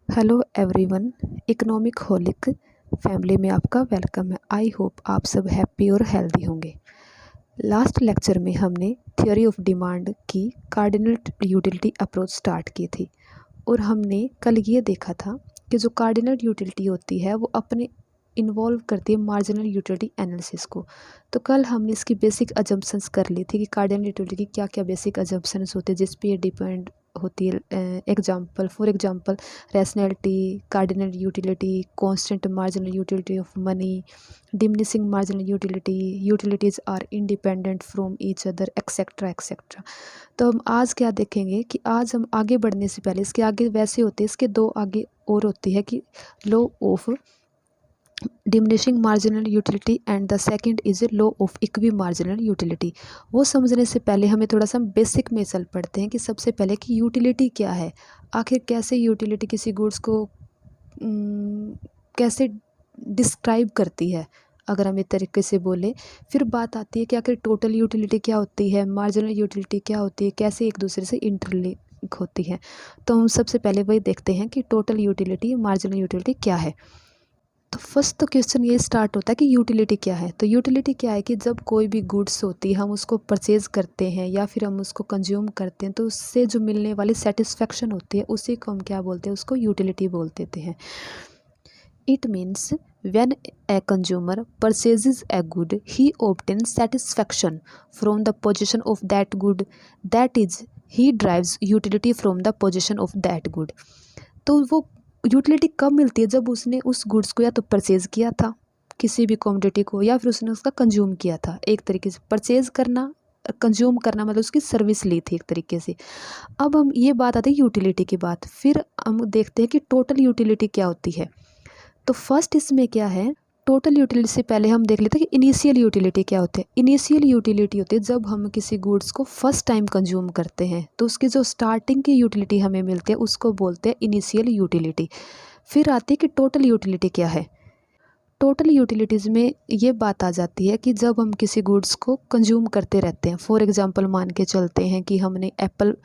Hello everyone. Economic holic family में आपका welcome है। आई होप आप सब हैप्पी और हेल्दी होंगे। लास्ट लेक्चर में हमने थ्योरी ऑफ डिमांड की कार्डिनल यूटिलिटी अप्रोच स्टार्ट की थी और हमने कल ये देखा था कि जो कार्डिनल यूटिलिटी होती है वो अपने इन्वॉल्व करती है मार्जिनल यूटिलिटी एनालिसिस को। तो कल हमने इसकी बेसिक अजम्पशंस कर ली थी कि कार्डिनल यूटिलिटी की क्या क्या बेसिक अजम्पशंस होते हैं जिस पे ये डिपेंड होती है। For example rationality, cardinal utility, constant marginal utility of money, diminishing marginal utility, utilities are independent from each other etcetera etcetera. तो हम आज क्या देखेंगे कि आज हम आगे बढ़ने से पहले इसके आगे वैसे होते हैं, इसके दो आगे और होती है कि law of diminishing marginal utility and the second is a law of equi marginal utility. वो समझने से पहले हमें थोड़ा सा बेसिक में चल पड़ते हैं कि सबसे पहले कि यूटिलिटी क्या है, आखिर कैसे यूटिलिटी किसी गुड्स को कैसे डिस्क्राइब करती है, अगर हम एक तरीके से बोलें। फिर बात आती है कि आखिर टोटल यूटिलिटी क्या होती है, मार्जिनल यूटिलिटी क्या होती है, कैसे एक दूसरे से इंटरलिंक होती है। तो हम सबसे पहले वही देखते हैं कि टोटल यूटिलिटी, मार्जिनल यूटिलिटी क्या है। तो फर्स्ट तो क्वेश्चन ये स्टार्ट होता है कि यूटिलिटी क्या है। तो यूटिलिटी क्या है कि जब कोई भी गुड्स होती है हम उसको परचेज करते हैं या फिर हम उसको कंज्यूम करते हैं तो उससे जो मिलने वाली सेटिस्फेक्शन होती है उसी को हम क्या बोलते हैं, उसको यूटिलिटी बोल देते हैं। It means when a consumer purchases a good he obtain satisfaction from the position of that good, that is he drives utility from the position of that good. तो वो यूटिलिटी कब मिलती है, जब उसने उस गुड्स को या तो परचेज़ किया था किसी भी कमोडिटी को, या फिर उसने उसका कंज्यूम किया था। एक तरीके से परचेज़ करना, कंज्यूम करना मतलब उसकी सर्विस ली थी एक तरीके से। अब हम ये बात आती है यूटिलिटी की बात, फिर हम देखते हैं कि टोटल यूटिलिटी क्या होती है। तो फर्स्ट इसमें क्या है, टोटल यूटिलिटी से पहले हम देख लेते हैं कि इनिशियल यूटिलिटी क्या होती है। इनिशियल यूटिलिटी होती है जब हम किसी गुड्स को फर्स्ट टाइम कंज्यूम करते हैं तो उसकी जो स्टार्टिंग की यूटिलिटी हमें मिलती है उसको बोलते हैं इनिशियल यूटिलिटी। फिर आती है कि टोटल यूटिलिटी क्या है। टोटल यूटिलिटीज़ में ये बात आ जाती है कि जब हम किसी गुड्स को कंज्यूम करते रहते हैं, फॉर एग्जांपल मान के चलते हैं कि हमने एप्पल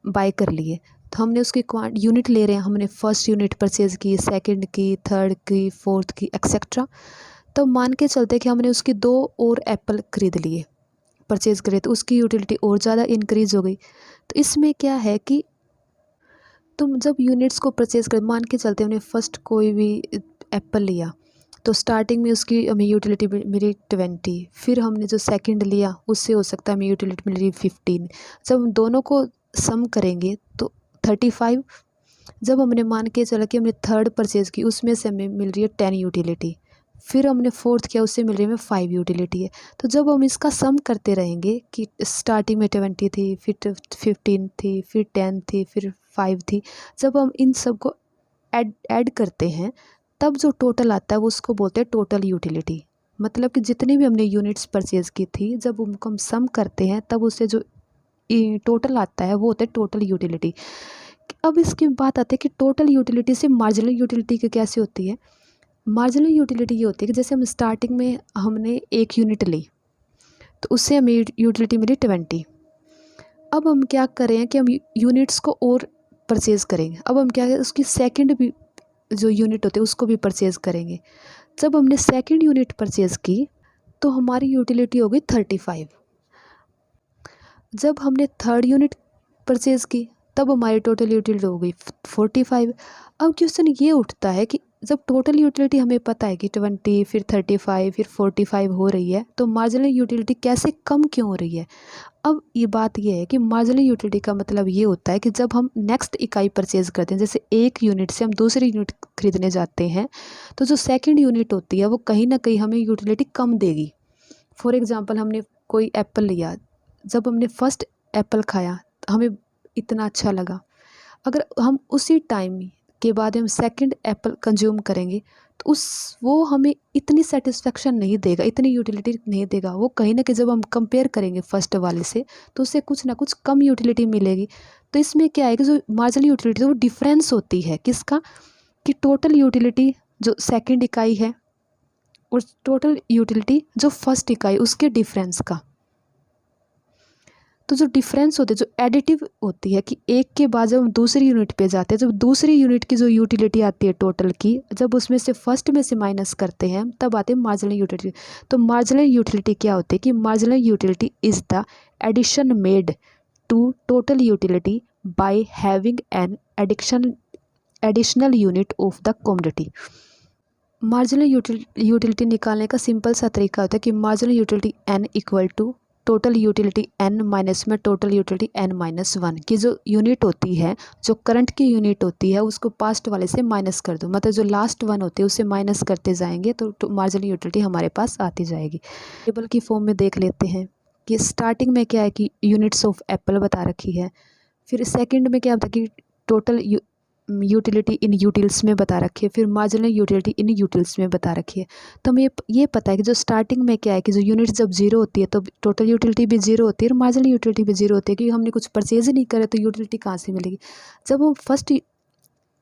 बाय कर लिए, तो हमने उसकी यूनिट ले रहे हैं, हमने फर्स्ट यूनिट परचेज़ की, सेकंड की, थर्ड की, फोर्थ की, एक्सेट्रा। तो मान के चलते कि हमने उसकी 2 और एप्पल खरीद लिए, परचेज़ करे, तो उसकी यूटिलिटी और ज़्यादा इंक्रीज़ हो गई। तो इसमें क्या है कि तुम जब यूनिट्स को परचेज़ कर, मान के चलते हमने फर्स्ट कोई भी एप्पल लिया तो स्टार्टिंग में उसकी हमें यूटिलिटी मिली 20, फिर हमने जो सेकंड लिया उससे हो सकता है हमें यूटिलिटी मिल रही 15। जब हम दोनों को सम करेंगे तो 35। जब हमने मान के चला कि हमने थर्ड परचेज़ की उसमें से हमें मिल रही है 10 यूटिलिटी, फिर हमने फोर्थ किया उससे मिल रही है हमें 5 यूटिलिटी है। तो जब हम इसका सम करते रहेंगे कि स्टार्टिंग में 20 थी, फिर 15 थी, फिर 10 थी, फिर 5 थी, जब हम इन सब को ऐड करते हैं तब जो टोटल आता है वो उसको बोलते हैं टोटल यूटिलिटी। मतलब कि जितनी भी हमने यूनिट्स परचेज़ की थी जब उनको हम सम करते हैं तब उससे जो टोटल आता है वो होता है टोटल यूटिलिटी। अब इसकी बात आती है कि टोटल यूटिलिटी से मार्जिनल यूटिलिटी की कैसे होती है। मार्जिनल यूटिलिटी ये होती है कि जैसे हम स्टार्टिंग में हमने 1 यूनिट ली तो उससे हमें यूटिलिटी मिली 20। अब हम क्या करें कि हम यूनिट्स को और परचेज़ करेंगे। अब हम क्या करें, उसकी सेकंड भी जो यूनिट होते हैं उसको भी परचेज़ करेंगे। जब हमने सेकंड यूनिट परचेज़ की तो हमारी यूटिलिटी हो गई 35। जब हमने थर्ड यूनिट परचेज़ की तब हमारी टोटल यूटिलिटी हो गई 45। अब क्वेश्चन ये उठता है कि जब टोटल यूटिलिटी हमें पता है कि 20, फिर 35, फिर 45 हो रही है तो मार्जिनल यूटिलिटी कैसे कम क्यों हो रही है। अब ये बात ये है कि मार्जिनल यूटिलिटी का मतलब ये होता है कि जब हम नेक्स्ट इकाई परचेज़ करते हैं, जैसे 1 यूनिट से हम दूसरी यूनिट खरीदने जाते हैं तो जो सेकंड यूनिट होती है वो कहीं ना कहीं हमें यूटिलिटी कम देगी। फॉर एग्जांपल हमने कोई एप्पल लिया, जब हमने फर्स्ट एप्पल खाया हमें इतना अच्छा लगा, अगर हम उसी टाइम के बाद हम सेकंड एप्पल कंज्यूम करेंगे तो वो हमें इतनी सेटिस्फेक्शन नहीं देगा, इतनी यूटिलिटी नहीं देगा। वो कहीं ना कहीं जब हम कंपेयर करेंगे फर्स्ट वाले से तो उससे कुछ ना कुछ कम यूटिलिटी मिलेगी। तो इसमें क्या है कि जो मार्जिनल यूटिलिटी वो डिफरेंस होती है किसका, कि टोटल यूटिलिटी जो सेकेंड इकाई है और टोटल यूटिलिटी जो फर्स्ट इकाई उसके डिफरेंस का। तो जो डिफरेंस होते हैं, जो एडिटिव होती है कि एक के बाद जब हम दूसरी यूनिट पे जाते हैं, जब दूसरी यूनिट की जो यूटिलिटी आती है टोटल की, जब उसमें से फर्स्ट में से माइनस करते हैं तब आते हैं मार्जिनल यूटिलिटी। तो मार्जिनल यूटिलिटी क्या होती है कि marginal utility is the addition made to total utility by having an additional unit of the commodity. Marginal utility निकालने का सिंपल सा तरीका होता है कि marginal utility n equal to total utility n minus में टोटल यूटिलिटी n-1 की जो यूनिट होती है, जो करंट की यूनिट होती है, उसको पास्ट वाले से माइनस कर दो, मतलब जो लास्ट वन होते हैं उससे माइनस करते जाएंगे तो मार्जिनल यूटिलिटी हमारे पास आती जाएगी। टेबल की फॉर्म में देख लेते हैं कि स्टार्टिंग में क्या है कि यूनिट्स ऑफ एप्पल बता रखी है, फिर सेकंड में क्या होता है कि टोटल यूटिलिटी इन यूटिल्स में बता रखी है, फिर मार्जिनल यूटिलिटी इन यूटिल्स में बता रखी है। तो हमें ये पता है कि जो स्टार्टिंग में क्या है कि जो यूनिट जब जीरो होती है तो टोटल यूटिलिटी भी जीरो होती है और मार्जिनल यूटिलिटी भी जीरो होती है, क्योंकि हमने कुछ परचेज ही नहीं करे तो यूटिलिटी कहाँ से मिलेगी। जब हम फर्स्ट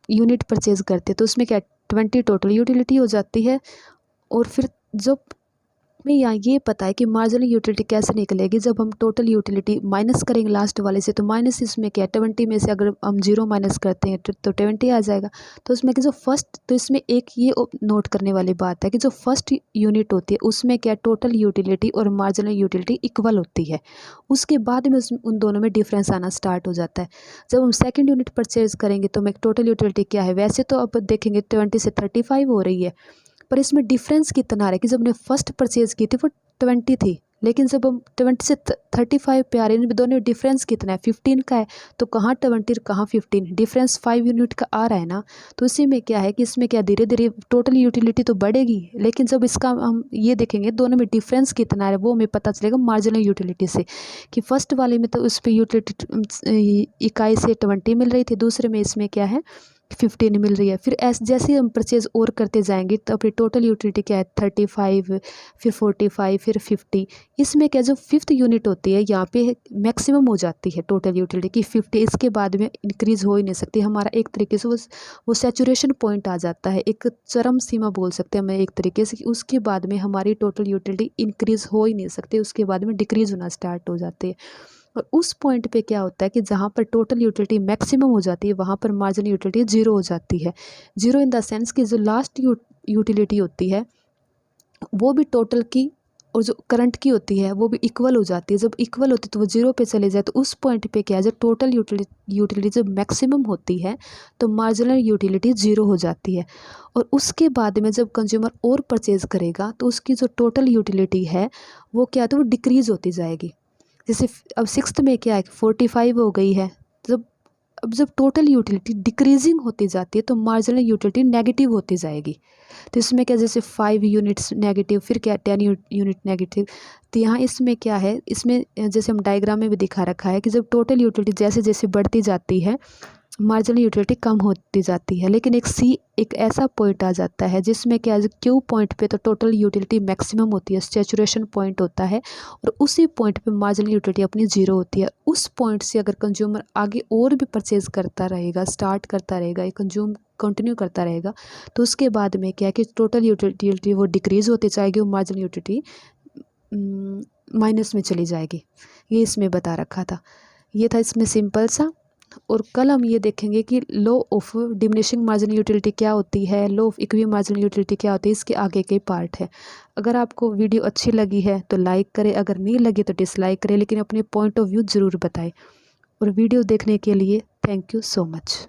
यूनिट परचेज करते हैं तो उसमें क्या 20 टोटल यूटिलिटी हो जाती है, और फिर जब में यहाँ ये पता है कि मार्जिनल यूटिलिटी कैसे निकलेगी, जब हम टोटल यूटिलिटी माइनस करेंगे लास्ट वाले से, तो माइनस इसमें क्या 20 में से अगर हम 0 माइनस करते हैं तो 20 आ जाएगा। तो इसमें कि जो फर्स्ट, तो इसमें एक ये नोट करने वाली बात है कि जो फर्स्ट यूनिट होती है उसमें क्या टोटल यूटिलिटी और मार्जिनल यूटिलिटी इक्वल होती है, उसके बाद में उन दोनों में डिफरेंस आना स्टार्ट हो जाता है। जब हम सेकेंड यूनिट परचेज करेंगे तो मैं टोटल यूटिलिटी क्या है, वैसे तो अब देखेंगे 20 से 35 हो रही है, पर इसमें डिफरेंस कितना आ रहा है कि जब हमने फर्स्ट परचेज की थी वो 20 थी, लेकिन जब हम 20 से 35 पे आ रहे हैं, इन दोनों में डिफरेंस कितना है 15 का है। तो कहाँ 20 कहाँ 15, डिफरेंस 5 यूनिट का आ रहा है ना। तो इसी में क्या है कि इसमें क्या धीरे धीरे टोटल यूटिलिटी तो बढ़ेगी, लेकिन जब इसका हम ये देखेंगे दोनों में डिफरेंस कितना है वो हमें पता चलेगा मार्जिनल यूटिलिटी से, कि फर्स्ट वाले में तो उस पर यूटिलिटी इकाई से 20 मिल रही थी, दूसरे में इसमें क्या है 15 मिल रही है। फिर जैसे हम परचेज और करते जाएंगे तो अपनी टोटल यूटिलिटी क्या है 35, फिर 45, फिर 50। इसमें क्या जो फिफ्थ यूनिट होती है यहाँ पे मैक्सिमम हो जाती है टोटल यूटिलिटी की 50, इसके बाद में इंक्रीज़ हो ही नहीं सकती। हमारा एक तरीके से वो सैचुरेशन पॉइंट आ जाता है, एक चरम सीमा बोल सकते हैं हमें एक तरीके से, कि उसके बाद में हमारी टोटल यूटिलिटी इंक्रीज़ हो ही नहीं सकती, उसके बाद में डिक्रीज़ होना स्टार्ट हो जाती है। और उस पॉइंट पे क्या होता है कि जहाँ पर टोटल यूटिलिटी मैक्सिमम हो जाती है वहाँ पर मार्जिनल यूटिलिटी जीरो हो जाती है। जीरो इन द सेंस कि जो लास्ट यूटिलिटी होती है वो भी टोटल की और जो करंट की होती है वो भी इक्वल हो जाती है। जब इक्वल होती है तो वो जीरो पे चले जाए, तो उस पॉइंट पे क्या है जब टोटल यूटिलिटी जब मैक्सिमम होती है तो मार्जिनल यूटिलिटी जीरो हो जाती है। और उसके बाद में जब कंज्यूमर और परचेज करेगा तो उसकी जो टोटल यूटिलिटी है वो क्या है तो वो डिक्रीज़ होती जाएगी। जैसे अब सिक्स्थ में क्या है 45 हो गई है, जब टोटल यूटिलिटी डिक्रीजिंग होती जाती है तो मार्जिनल यूटिलिटी नेगेटिव होती जाएगी। तो इसमें क्या जैसे 5 यूनिट्स नेगेटिव, फिर क्या 10 यूनिट नेगेटिव। तो यहाँ इसमें क्या है, इसमें जैसे हम डायग्राम में भी दिखा रखा है कि जब टोटल यूटिलिटी जैसे जैसे बढ़ती जाती है मार्जिनल यूटिलिटी कम होती जाती है, लेकिन एक ऐसा पॉइंट आ जाता है जिसमें क्या है क्यू पॉइंट पे तो टोटल यूटिलिटी मैक्सिमम होती है, सैचुरेशन पॉइंट होता है, और उसी पॉइंट पे मार्जिनल यूटिलिटी अपनी जीरो होती है। उस पॉइंट से अगर कंज्यूमर आगे और भी परचेज करता रहेगा, स्टार्ट करता रहेगा, ये कंज्यूम कंटिन्यू करता रहेगा, तो उसके बाद में क्या है कि टोटल यूटिलिटी वो डिक्रीज़ होती जाएगी और मार्जिनल यूटिलिटी माइनस में चली जाएगी। ये इसमें बता रखा था, ये था इसमें सिंपल सा। और कल हम ये देखेंगे कि law of diminishing marginal utility क्या होती है, law of equi marginal utility क्या होती है, इसके आगे के पार्ट है। अगर आपको वीडियो अच्छी लगी है तो लाइक करें, अगर नहीं लगी तो डिसलाइक करें, लेकिन अपने पॉइंट ऑफ व्यू ज़रूर बताएं। और वीडियो देखने के लिए थैंक यू सो मच।